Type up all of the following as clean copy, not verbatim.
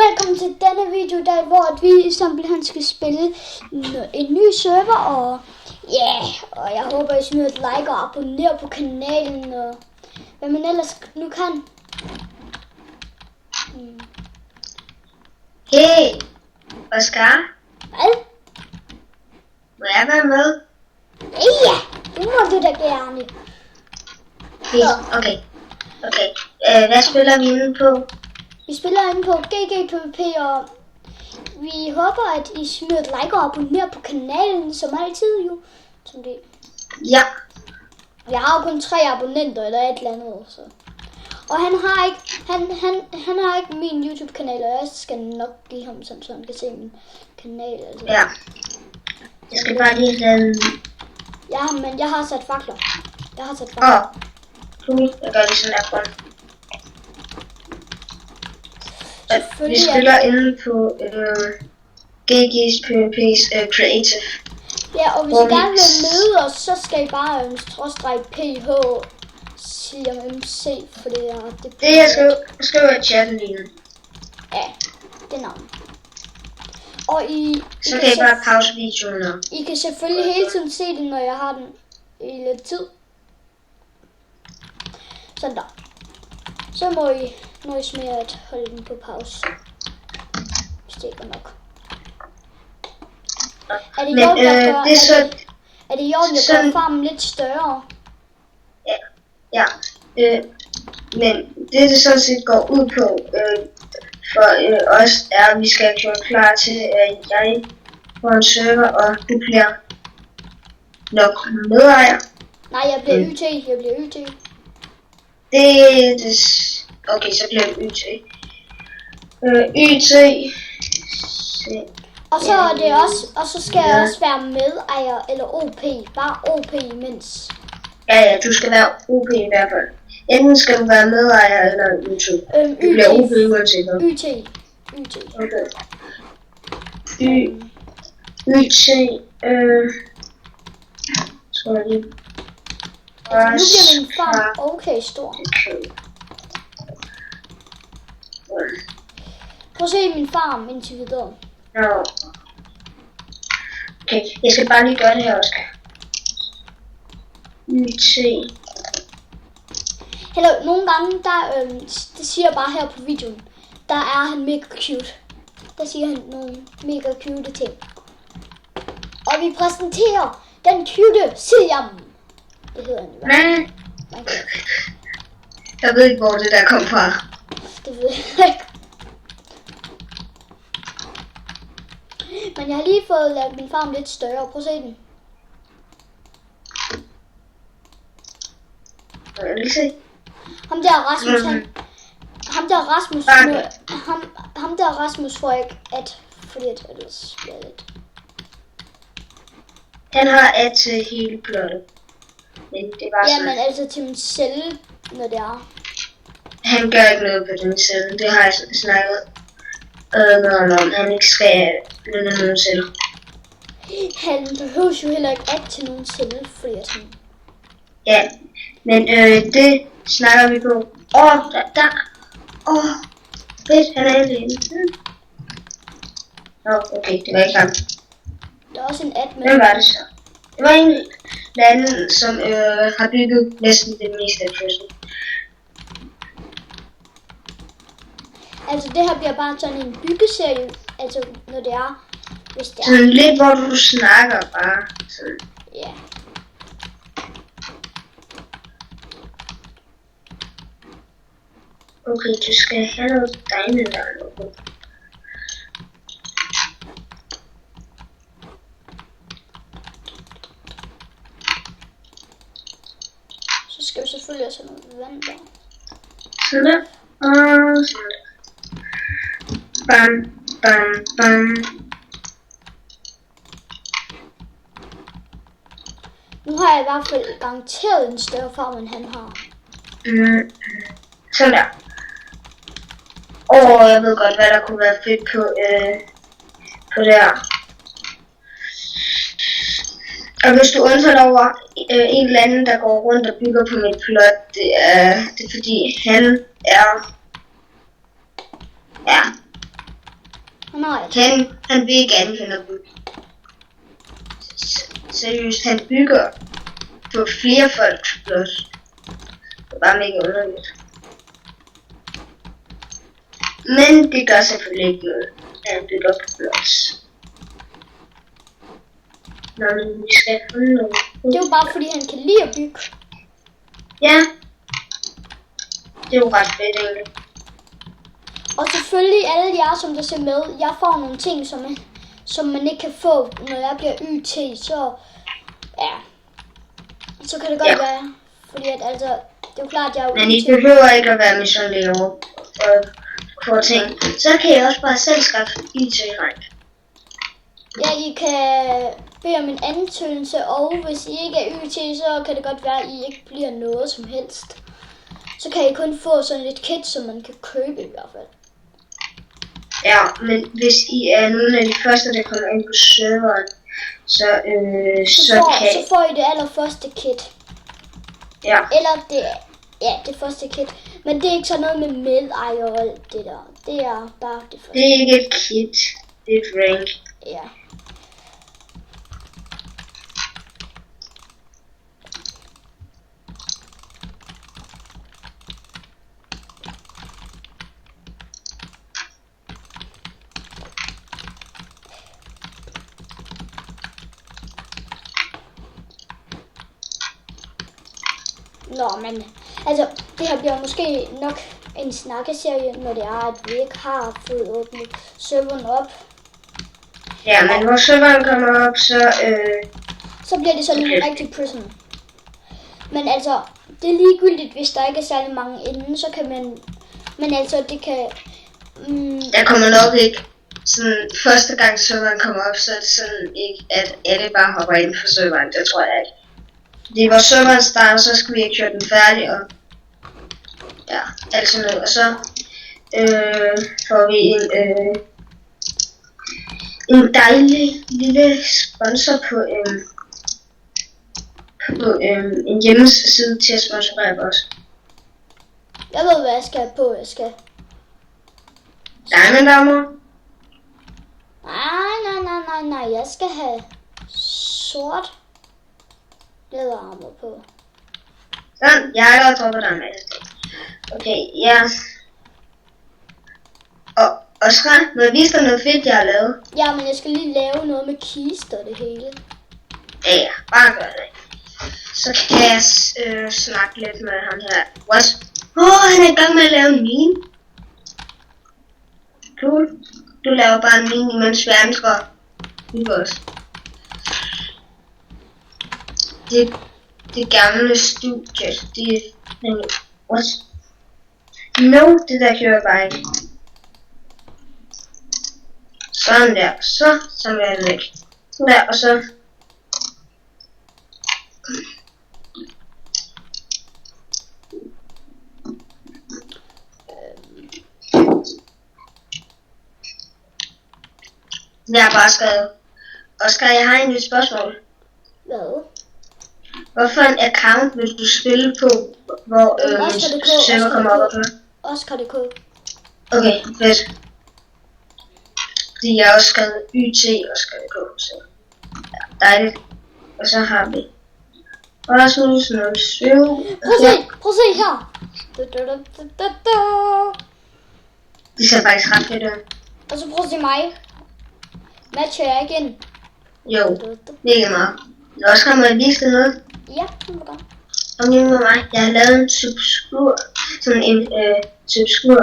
Velkommen til denne video, der hvor vi simpelthen skal spille en ny server, og og jeg håber I smider et like og abonnerer på kanalen, og hvad man ellers nu kan. Hey, Oscar. Hvad? Må jeg være med? Ja, det må du da gerne. Okay. Hvad spiller vi inde på? Vi spiller inde på GG-PvP, og vi håber, at I smider et like og abonnerer på kanalen, som altid jo. Som det. Ja. Jeg har jo kun 3 abonnenter eller et eller andet, så. Og han har ikke min YouTube-kanal, og jeg skal nok give ham sådan, så han kan se min kanal. Altså. Ja. Jeg skal bare lige have... Ja, men jeg har sat fakler. Cool. Jeg gør det sådan der grøn. Vi Selvfølgelig spiller inde på GG's PvP's Creative. Ja, og hvis I gerne vil møde os, så skal I bare _PH CMMC, for det er det. Det jeg skriver i chatten lige nu. Ja, det er navnet. Og så kan I bare pause videoen nu. I kan selvfølgelig hele tiden se det, når jeg har den i lidt tid. Sådan der. Så må I nøjes med at holde den på pause. Hvis det ikke er nok. Er det i orden, at gøre farmen lidt større? Ja. Men det sådan set går ud på for os er, at vi skal gøre klar til, at jeg får en server, og du bliver nok medejer. Nej, jeg bliver YT. Okay, så bliver det YT. YT. Og så er det også, og så skal jeg også være medejer eller OP. Bare OP imens. Ja, du skal være OP i hvert fald. Enten skal du være medejer eller YT. Du bliver OP uanset hvad. YT. Okay. YT. Tror jeg lige. Altså, nu bliver min farm okay stor. Prøv at se min farm indtil videre. No. Okay, jeg skal bare lige gøre det her, Oscar. YT. Hello, nogle gange, det siger bare her på videoen, der er han mega cute. Der siger han nogle mega cute ting. Og vi præsenterer den cute Silliam. Det hedder han jo. Nej. Jeg ved ikke, hvor det der kom fra. Det ved jeg ikke. Men jeg har lige fået lavet min farm lidt større. Prøv at se den. Jeg vil lige se. Ham der Rasmus, ham der Rasmus får ikke fordi at ellers bliver lidt. Han har ad til hele plottet. Men det var ja, sådan. men altså til min celle, når det er. Han gør ikke noget på den celle. Det har jeg snakket om. Han ikke skal lønne nogen celle. Han behøver jo heller ikke til nogen celle, fordi at han... Ja, men det snakker vi på. Fedt, han er alene. Okay, det var ikke ham. Der er også en admin. Hvem var det så? Det var en anden, som har bygget næsten det meste af kysten. Altså det her bliver bare sådan en byggeserie, altså når det er, hvis det er. Sådan lidt hvor du snakker bare. Sådan. Ja. Okay, du skal have noget diamond der noget. Så skal vi selvfølgelig også have noget vand der. Sådan der. Og sådan der. Bam. Nu har jeg i hvert fald garanteret en større farm, end han har. Sådan der. Jeg ved godt, hvad der kunne være fedt på det her. Og hvis du undrer dig over en eller anden, der går rundt og bygger på mit plot, det er fordi han er Nej. Han vil ikke andet end at bygge. Seriøst, han bygger på flere folks plads. Det er bare mega underligt. Men det gør selvfølgelig ikke noget, at han bygger på plads. Nå, men vi skal finde noget. Det er jo bare fordi han kan lide at bygge. Ja. Det er jo ret fedt egentlig. Og selvfølgelig alle jer, som der ser med, jeg får nogle ting, som man ikke kan få, når jeg bliver YT, så ja, så kan det godt være, fordi at altså, det er jo klart, at jeg er Men I YT. behøver ikke at være misundelige over for ting. Så kan I også bare selv skaffe IT-rank. Ja, I kan bede om en ansøgelse, og hvis I ikke er YT, så kan det godt være, at I ikke bliver noget som helst. Så kan I kun få sådan et kit, som man kan købe i hvert fald. Ja, men hvis I er nogle af de første, der kommer ind på serveren, så får I det allerførste kit. Ja. Eller det første kit. Men det er ikke sådan noget med medejer og alt det der. Det er bare det første. Det er ikke et kit, det er et rank. Ja. Nå, men altså, det her bliver måske nok en snakkeserie, når det er, at vi ikke har fået åbnet serveren op. Ja, men hvor serveren kommer op, så bliver det sådan en rigtig prison. Men altså, det er ligegyldigt, hvis der ikke er særlig mange inden, så kan man... Men altså, det kan... Jeg kommer nok ikke... Sådan, første gang serveren kommer op, så er det sådan ikke, at alle bare hopper ind på serveren. Det tror jeg ikke. Fordi hvor serveren starter, så skal vi ikke køre den færdig, og ja, alt sådan noget. Og så får vi en dejlig lille sponsor på en hjemmeside til at sponsorere os. Jeg ved, hvad jeg skal have på. Jeg skal... Diamond armor? Nej. Jeg skal have sort læderarmor på. Sådan, jeg har allerede droppet dig med. Okay, ja. Og Oscar, må jeg vise dig noget fedt, jeg har lavet? Ja, men jeg skal lige lave noget med kister og det hele. Ja, bare gør det. Så kan jeg snakke lidt med ham her. What? Han er i gang med at lave en mine. Cool. Du laver bare en mine, imens vi andre hygger os. Det gamle studie, det er... What? No, det der kører bare ikke. Sådan der. Så samler jeg det væk. Sådan der, og så... Jeg har bare skrevet. Oscar, jeg har et spørgsmål. Hvad? Hvorfor en account vil du spille på, hvor server kommer op og køre? Oscar.dk. Okay, fedt. Fordi jeg har også skrevet YT Oscar.dk, så ja, dejligt. Og så har vi Rasmus 07. Prøv at se her. Det ser faktisk ret fedt ud. Og så prøv at se mig. Matcher jeg igen? Jo, mega meget. Oscar, må jeg vise dig noget? Ja, det må godt. Kom lige med mig. Jeg har lavet en subskur, sådan en subskur,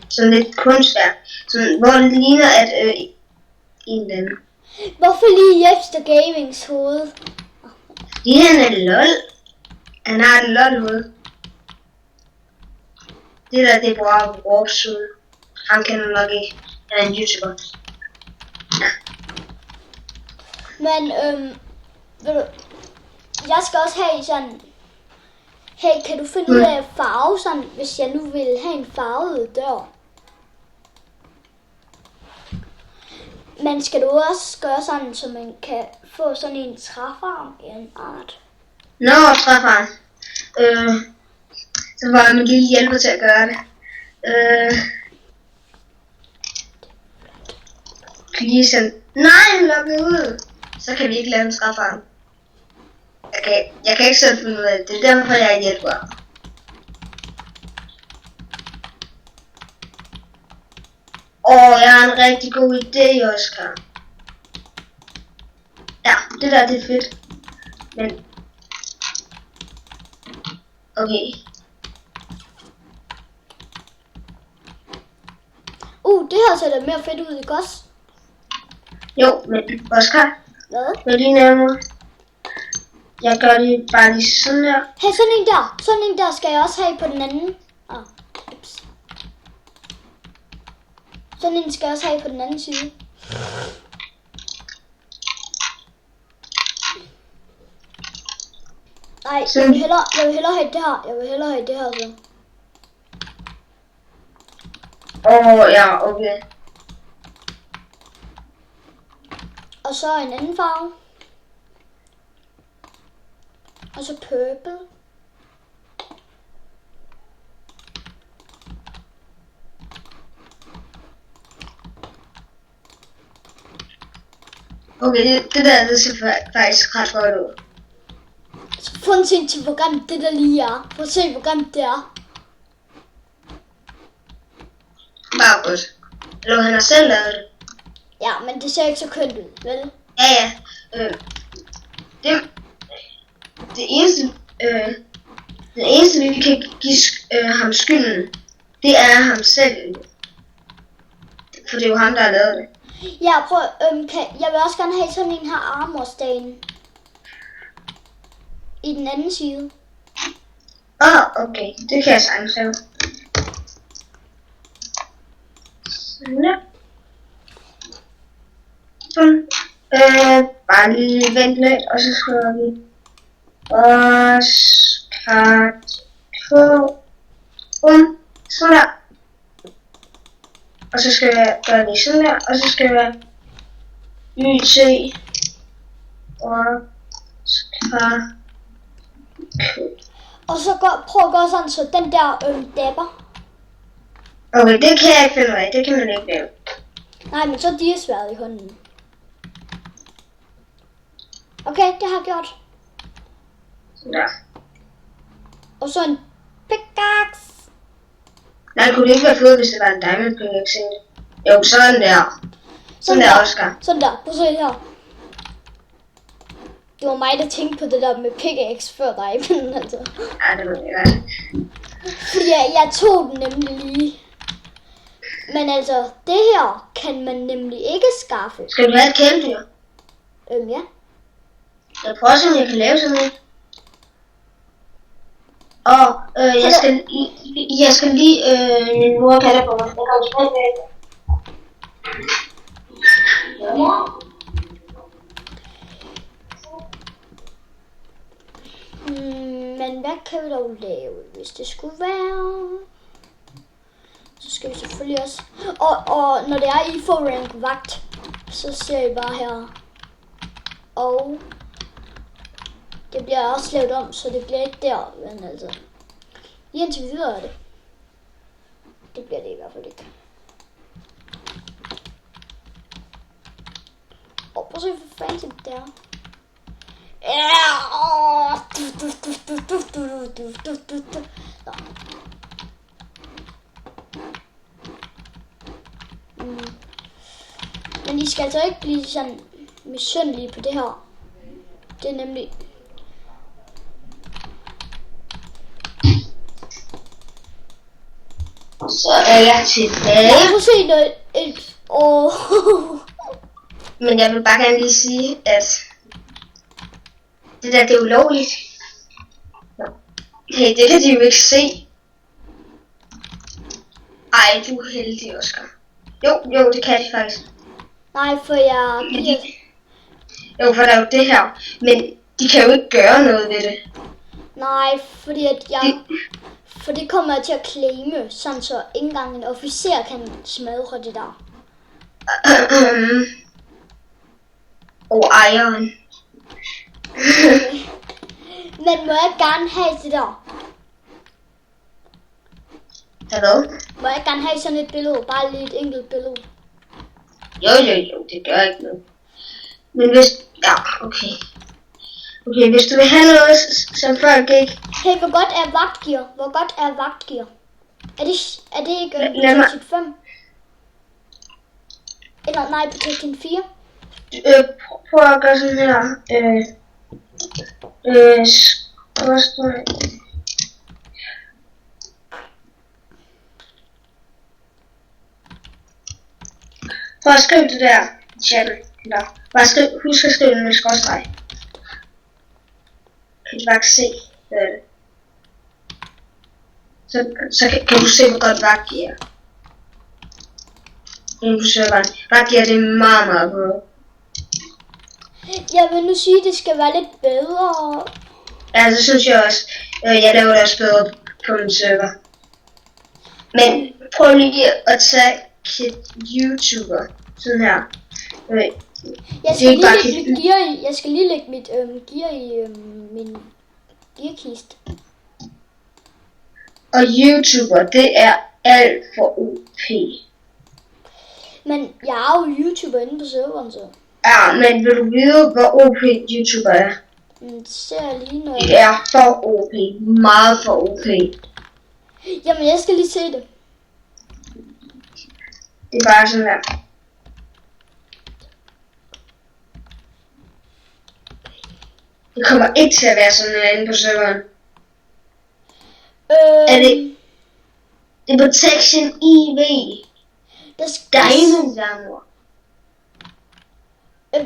sådan lidt kunstværk, sådan, hvor det ligner, at en eller anden. Hvorfor lige Jepster Gamings hoved? Fordi han er lol. Han har et lol hoved. Det der, det er bare Warpsud. Han kender nok ikke. Han er en YouTuber. Ja. Men ved du, jeg skal også have sådan, hey, kan du finde ud af farve sådan, hvis jeg nu vil have en farvet dør? Men skal du også gøre sådan, så man kan få sådan en træfarm i en art? Nå, træfarm. Så var jeg min lille hjælper til at gøre det. please. Nej, han lukker ud. Så kan vi ikke lave en straf for ham. Jeg kan ikke selv finde ud af det. Det er derfor, jeg hjælper ham. Jeg har en rigtig god idé, Oscar. Ja, det der, det er fedt. Men... Okay. Det her ser da mere fedt ud, ikke også? Jo, men Oscar, Hvad? vil lige nærmere? Jeg gør det bare lige sådan her. Hey, sådan en der skal jeg også have på den anden. Ups. Sådan en skal jeg også have på den anden side. Nej, jeg vil hellere have det her. Jeg vil hellere have det her så. Ja, okay. Og så en anden farve. Og så purple. Okay, det der, det ser faktisk ret godt ud. Så få en se til, hvor grimt det der lige er. Prøv at se, hvor grimt det er. Bare godt. Eller han har selv lavet det. Ja, men det ser ikke så kønt ud, vel? Ja. Det eneste, vi kan give ham skylden, det er ham selv. For det er jo ham, der har lavet det. Ja, prøv, jeg vil også gerne have sådan en her armorstagen. I den anden side. Okay. Det kan jeg sagtens lave. Ja. Sådan. Bare lige vent lidt, og så skriver vi Oscar 2. Sådan der. Og så skal jeg gøre det sådan der, og så skal jeg YT Oscar 2. Og så prøv at gøre sådan, så den der dapper. Okay, det kan jeg ikke finde ud af. Det kan man ikke lave. Nej, men så er diasværet i hånden. Okay, det har jeg gjort. Sådan der. Og så en pickaxe. Nej, det kunne ikke være fedt, hvis det var en diamond pickaxe. Jo, sådan der. Sådan der, Oscar. Sådan der. Prøv at se her. Det var mig, der tænkte på det der med pickaxe før dig, men altså. Ja, det var det godt. Fordi jeg tog den nemlig lige. Men altså, det her kan man nemlig ikke skaffe. Skal du have et kæledyr? Ja. Jeg prøver at se, om jeg kan lave sådan noget. Jeg skal lige min mor kalder på mig. Jeg kommer tilbage med. Men hvad kan vi dog lave, hvis det skulle være? Så skal vi selvfølgelig også... Og når det er I får rank vagt, så ser I bare her. Og det bliver også lavet om, så det bliver ikke der, men altså... Lige indtil videre er det. Det bliver det i hvert fald ikke. Prøv at se, hvor fancy det er. Men I skal altså ikke blive sådan misundelige på det her. Det er nemlig... Så er jeg tilbage. Jeg kunne se noget... Men jeg vil bare gerne lige sige, at det der, det er ulovligt. Hey, det kan de jo ikke se. Ej, du er heldig, Oscar. Jo, det kan de faktisk. Nej, for jeg... Jo, for der er jo det her. Men de kan jo ikke gøre noget ved det. Nej, fordi at jeg... For det kommer jeg til at claime, sådan så ikke engang en officer kan smadre det der. Og ejeren. Men må jeg gerne have det der? Hvad? Må jeg gerne have sådan et billede? Bare lige et enkelt billede. Jo, det gør ikke noget. Men hvis... Ja, okay. Okay, hvis du vil have noget, som folk ikke... Hey, hvor godt er vagtgear? Hvor godt er vagtgear? Er det ikke Lad mig- Protection 5? Eller nej, Protection 4? Prøv at gøre sådan her. Skråstreg. Prøv at skrive det der i chatten. Eller bare husk at skrive det med skråstreg. Kan du bare se, hvad er det? Så kan du se, hvor godt vagt giver. Inden på serveren. Vagt giver det meget, meget godt. Jeg vil nu sige, at det skal være lidt bedre. Ja, det synes jeg også. Jeg laver det også bedre på min server. Men prøv lige at tage Kid YouTuber. Sådan her. Jeg skal lige lægge mit gear i. Jeg skal lige lægge mit gear i min gearkiste. Og YouTuber, det er alt for OP. Men jeg er jo YouTuber inde på serveren, så. Ja, men vil du vide, hvor OP YouTuber er? Det ser jeg lige noget. Det er for OP. Meget for OP. Jamen, jeg skal lige se det. Det er bare sådan her. Det kommer ikke til at være sådan her inde på serveren. Er det Protection IV? Der er ingen sanger.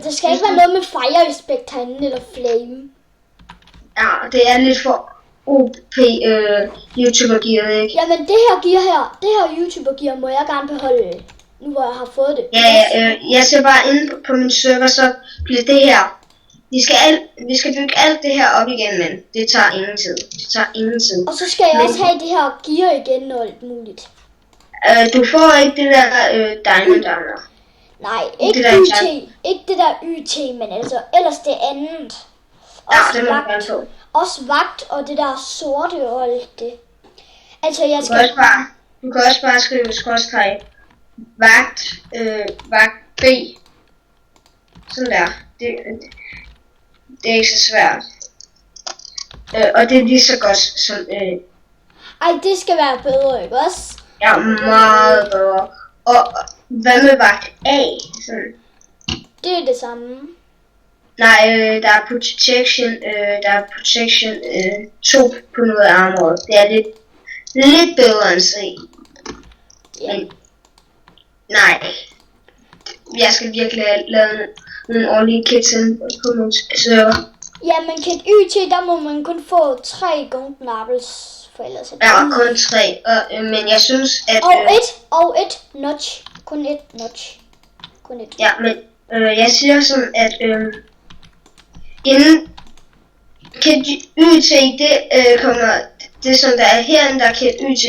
Der skal ikke være noget med fire respect herinde, eller flame. Ja, det er lidt for OP YouTuber gear, ikke? Jamen, det her YouTuber gear må jeg gerne beholde, nu hvor jeg har fået det. Ja, jeg ser bare inde på min server, så bliver det her. Vi skal bygge alt det her op igen, men det tager ingen tid. Og så skal jeg også have det her gear igen og alt muligt. Du får ikke det der diamond armor. Nej, ikke det der YT. Ikke det der YT, men altså ellers det andet. Ja, Også det må du vagt. gerne få. Også vagt og det der sorte og alt det. Altså jeg Du skal... kan også bare skrive skråstreg vagt B. Sådan der. Det er ikke så svært. Og det er lige så godt som... Ej, det skal være bedre, ikke også? Ja, meget bedre. Og hvad med vagt A? Sådan. Det er det samme. Nej, der er protection 2 på noget armor. Det er lidt bedre end C. Ja. Men, nej. Jeg skal virkelig have lavet nogle ordentlige kits på min server. Ja, men kan YT, der må man kun få 3 golden apples, for ellers er det... Ja, kun 3. Men jeg synes, at... Og et notch. Kun et notch. Kun et. Ja, men jeg siger sådan, at inden Kit YT, det kommer... Det som der er herinde, der er Kit YT,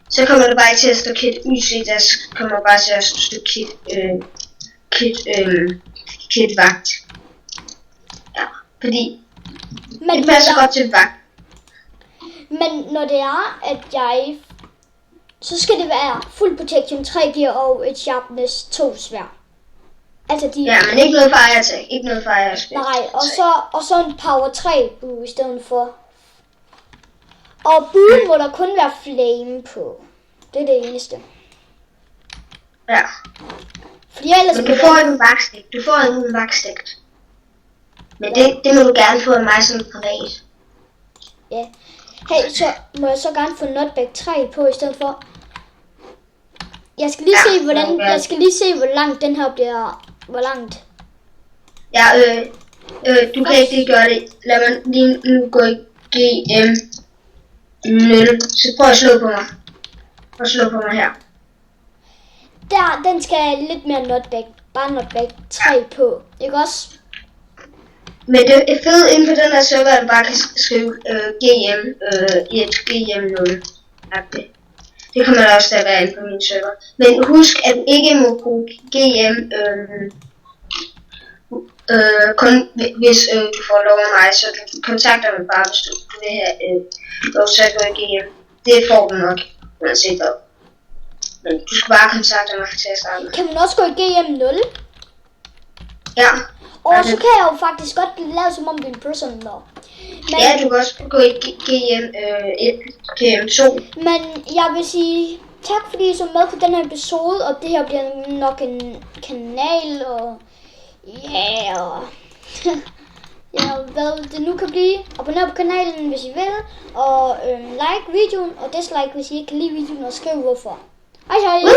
så kommer der bare ikke til at stå Kit YT, der kommer bare til at stå Kit vagt. Ja, fordi Men det passer godt til vagt. Men når det er, at jeg... Så skal det være fuld protection 3 gear og et sharpness 2 svær. Altså de... Ja, men ikke noget fire attack. Ikke noget fire attack. Nej, og så en power 3 bue i stedet for. Og buen må der kun være flame på. Det er det eneste. Ja. Fordi ellers... Men du får ikke en vagtstik. Du får ikke en vagtstik. Men det må du gerne få af mig som privat. Ja. Hey, så må jeg så gerne få notback 3 på i stedet for. Jeg skal lige se, hvordan... Jeg skal lige se, hvor langt den her bliver... Hvor langt? Ja, du kan ikke gøre det. Lad mig lige nu gå i GM 0. Så prøv at slå på mig. Prøv at slå på mig her. Der, den skal lidt mere notback. Bare notback 3 på. Ikke også? Men det er fedt inde på den her server, at du bare kan skrive GM i et GM 0. Det kommer der også til at være inde på min server. Men husk, at du ikke må bruge GM kun hvis du får lov af mig, så du kontakter mig bare, hvis du vil have lov til at gå i GM. Det får du nok, uanset hvad. Men du skal bare kontakte mig til at starte med. Kan man også gå i GM 0? Ja. Og så kan jeg jo faktisk godt lave som om det er en prisoner. Men, Ja, du kan også gå i GM2. men jeg vil sige tak fordi I så med på den her episode, og det her bliver nok en kanal, og ja, og ja, hvad det nu kan blive. Abonner på kanalen, hvis I vil, og like videoen, og dislike, hvis I ikke kan lide videoen, og skriv hvorfor. Hej hej!